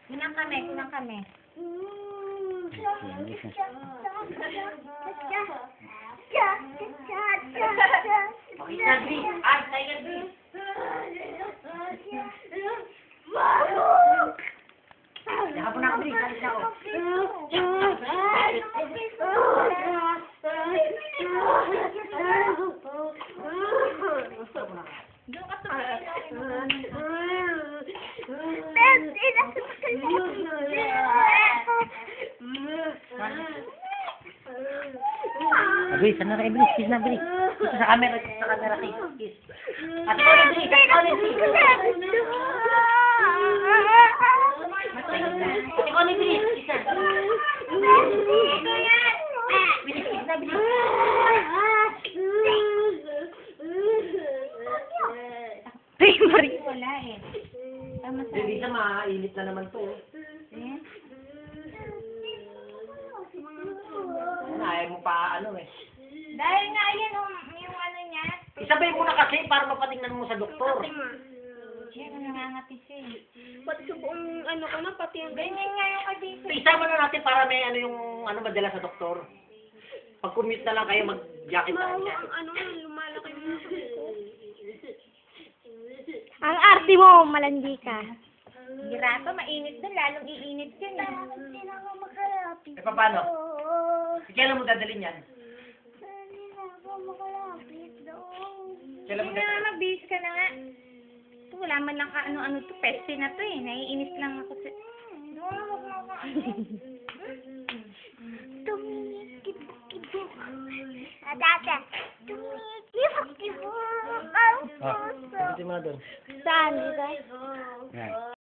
Kunang kami, kunang kami. Pakita, Dri. Ay, tayo, Dri. Nakapon na ako, Dri. Salit na ako. Doon ka tumayo. Abri, sana na, Abri. Kiss na, Abri. Kiss sa camera, kiss. Kiss. Ate ko, Abri. Ate ko, Abri. Ate ko, Abri. Kiss na. Bilis, kiss na, Abri. Ay, Marie. Wala eh. Tama sa Hindi sa mainit na naman to. Ayaw mo pa ano eh. Dahil nga yan, yung ano niya. Isabay mo na kasi para mapatingnan mo sa doktor. Siya, nangangati siya eh. Pati sa buong ano ko na, pati yung Ganyan nga yung kadito. Isama na natin para may ano yung ano madala sa doktor. Pag commute na lang kayo mag-jacket na Mawa niya. ang ano, lumalaki mo na kami ko. Ang arte mo, malandi ka. Girato, mainit doon. Lalong iinit yun eh. Hindi na ako makalapit. Eh paano? Kailan mo dadalhin yan? Hindi na ako makalapit doon. Kailan mo Hindi na dadalhin? nga, magbihis ka na nga. Ito, wala man lang ano-ano to. Peste na to eh. Naiinit lang ako sa... Tumikip-kibok. Atata. Tumikip-kibok ang puso. Mo na doon. Saan? Dito? Yan.